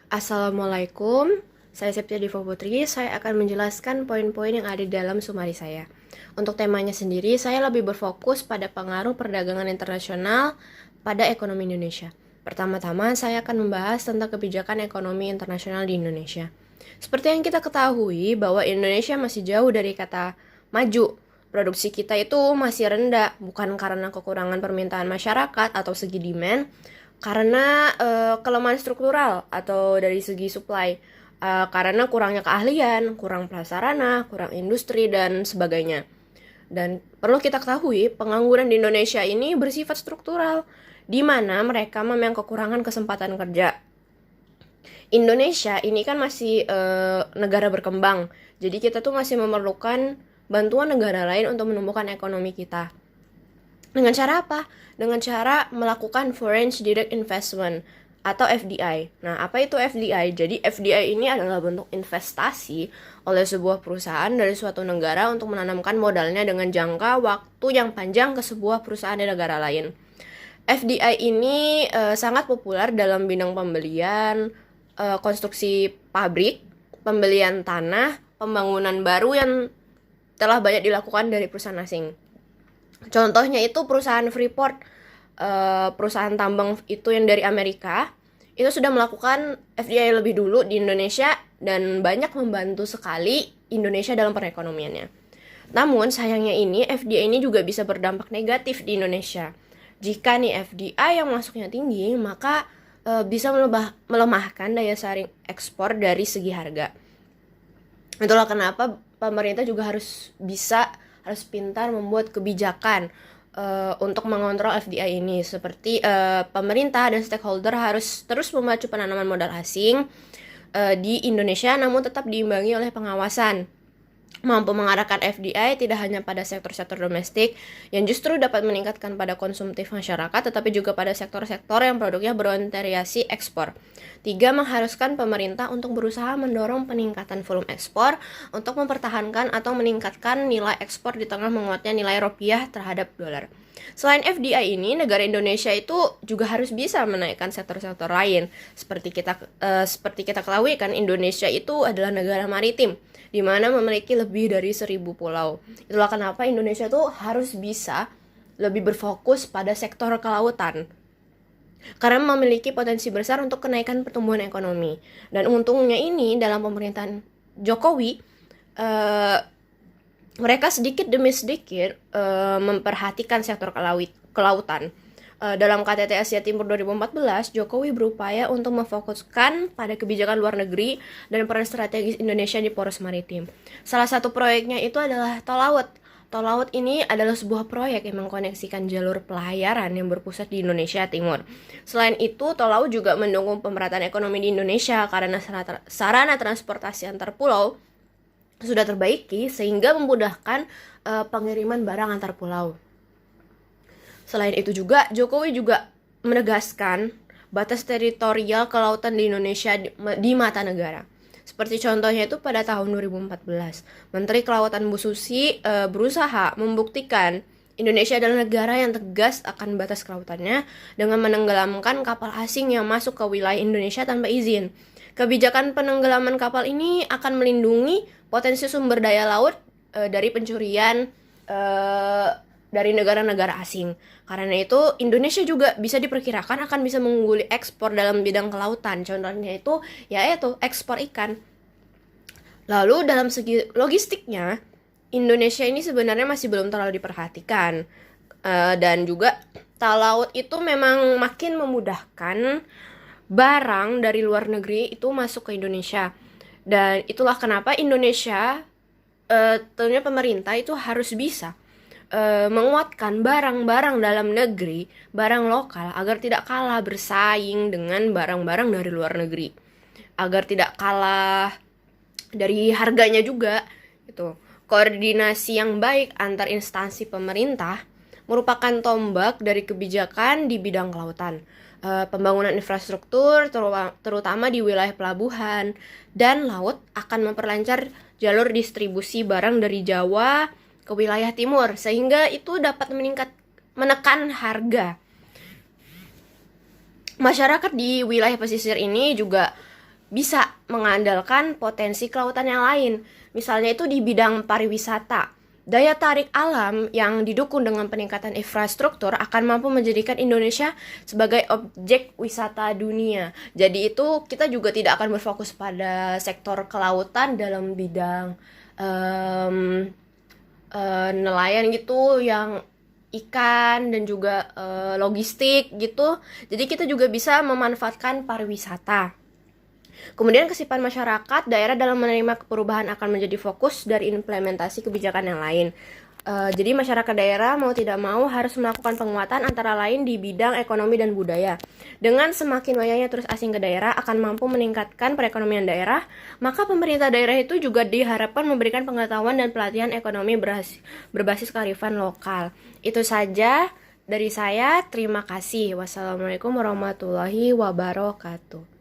Assalamualaikum, saya Septia Diva Putri. Saya akan menjelaskan poin-poin yang ada di dalam sumari saya. Untuk temanya sendiri, saya lebih berfokus pada pengaruh perdagangan internasional pada ekonomi Indonesia. Pertama-tama, saya akan membahas tentang kebijakan ekonomi internasional di Indonesia. Seperti yang kita ketahui, bahwa Indonesia masih jauh dari kata maju. Produksi kita itu masih rendah, bukan karena kekurangan permintaan masyarakat atau segi demand, karena kelemahan struktural atau dari segi supply, karena kurangnya keahlian, kurang prasarana, kurang industri dan sebagainya. Dan perlu kita ketahui, pengangguran di Indonesia ini bersifat struktural, di mana mereka memang kekurangan kesempatan kerja. Indonesia ini kan masih negara berkembang, jadi kita tuh masih memerlukan bantuan negara lain untuk menumbuhkan ekonomi kita. Dengan cara apa? Dengan cara melakukan Foreign Direct Investment atau FDI. Nah, apa itu FDI? Jadi FDI ini adalah bentuk investasi oleh sebuah perusahaan dari suatu negara untuk menanamkan modalnya dengan jangka waktu yang panjang ke sebuah perusahaan di negara lain. FDI ini sangat populer dalam bidang pembelian, konstruksi pabrik, pembelian tanah, pembangunan baru yang telah banyak dilakukan dari perusahaan asing. Contohnya itu perusahaan Freeport, perusahaan tambang itu yang dari Amerika, itu sudah melakukan FDI lebih dulu di Indonesia dan banyak membantu sekali Indonesia dalam perekonomiannya. Namun sayangnya ini FDI ini juga bisa berdampak negatif di Indonesia. Jika nih FDI yang masuknya tinggi, maka bisa melemahkan daya saing ekspor dari segi harga. Itulah kenapa pemerintah juga harus pintar membuat kebijakan untuk mengontrol FDI ini. Seperti pemerintah dan stakeholder harus terus memacu penanaman modal asing di Indonesia, namun tetap diimbangi oleh pengawasan. Mampu mengarahkan FDI tidak hanya pada sektor-sektor domestik yang justru dapat meningkatkan pada konsumtif masyarakat, tetapi juga pada sektor-sektor yang produknya berorientasi ekspor. 3. Mengharuskan pemerintah untuk berusaha mendorong peningkatan volume ekspor untuk mempertahankan atau meningkatkan nilai ekspor di tengah menguatnya nilai rupiah terhadap dolar. Selain FDI ini, negara Indonesia itu juga harus bisa menaikkan sektor-sektor lain. Seperti kita ketahui kan, Indonesia itu adalah negara maritim, di mana memiliki lebih dari 1.000 pulau. Itulah kenapa Indonesia tuh harus bisa lebih berfokus pada sektor kelautan, karena memiliki potensi besar untuk kenaikan pertumbuhan ekonomi. Dan untungnya ini dalam pemerintahan Jokowi, mereka sedikit demi sedikit memperhatikan sektor kelautan. Dalam KTT Asia Timur 2014, Jokowi berupaya untuk memfokuskan pada kebijakan luar negeri dan peran strategis Indonesia di poros maritim. Salah satu proyeknya itu adalah Tol Laut. Tol Laut ini adalah sebuah proyek yang mengkoneksikan jalur pelayaran yang berpusat di Indonesia Timur. Selain itu, Tol Laut juga mendukung pemerataan ekonomi di Indonesia karena sarana transportasi antar pulau sudah terbaiki sehingga memudahkan pengiriman barang antar pulau. Selain itu juga, Jokowi juga menegaskan batas teritorial kelautan di Indonesia di mata negara. Seperti contohnya itu pada tahun 2014, Menteri Kelautan Bu Susi berusaha membuktikan Indonesia adalah negara yang tegas akan batas kelautannya dengan menenggelamkan kapal asing yang masuk ke wilayah Indonesia tanpa izin. Kebijakan penenggelaman kapal ini akan melindungi potensi sumber daya laut dari pencurian dari negara-negara asing. Karena itu Indonesia juga bisa diperkirakan akan bisa mengungguli ekspor dalam bidang kelautan. Contohnya itu yaitu ekspor ikan. Lalu dalam segi logistiknya, Indonesia ini sebenarnya masih belum terlalu diperhatikan. Dan juga tol laut itu memang makin memudahkan barang dari luar negeri itu masuk ke Indonesia. Dan itulah kenapa Indonesia, tentunya pemerintah itu harus bisa menguatkan barang-barang dalam negeri, barang lokal, agar tidak kalah bersaing dengan barang-barang dari luar negeri, agar tidak kalah dari harganya juga. Itu koordinasi yang baik antar instansi pemerintah merupakan tombak dari kebijakan di bidang kelautan. Pembangunan infrastruktur terutama di wilayah pelabuhan dan laut akan memperlancar jalur distribusi barang dari Jawa ke wilayah timur, sehingga itu dapat menekan harga. Masyarakat di wilayah pesisir ini juga bisa mengandalkan potensi kelautan yang lain. Misalnya itu di bidang pariwisata. Daya tarik alam yang didukung dengan peningkatan infrastruktur akan mampu menjadikan Indonesia sebagai objek wisata dunia. Jadi itu kita juga tidak akan berfokus pada sektor kelautan dalam bidang nelayan gitu, yang ikan dan juga logistik gitu. Jadi kita juga bisa memanfaatkan pariwisata. Kemudian kesiapan masyarakat daerah dalam menerima perubahan akan menjadi fokus dari implementasi kebijakan yang lain. Jadi masyarakat daerah mau tidak mau harus melakukan penguatan antara lain di bidang ekonomi dan budaya. Dengan semakin banyaknya turis asing ke daerah akan mampu meningkatkan perekonomian daerah, maka pemerintah daerah itu juga diharapkan memberikan pengetahuan dan pelatihan ekonomi berbasis kearifan lokal. Itu saja dari saya, terima kasih. Wassalamualaikum warahmatullahi wabarakatuh.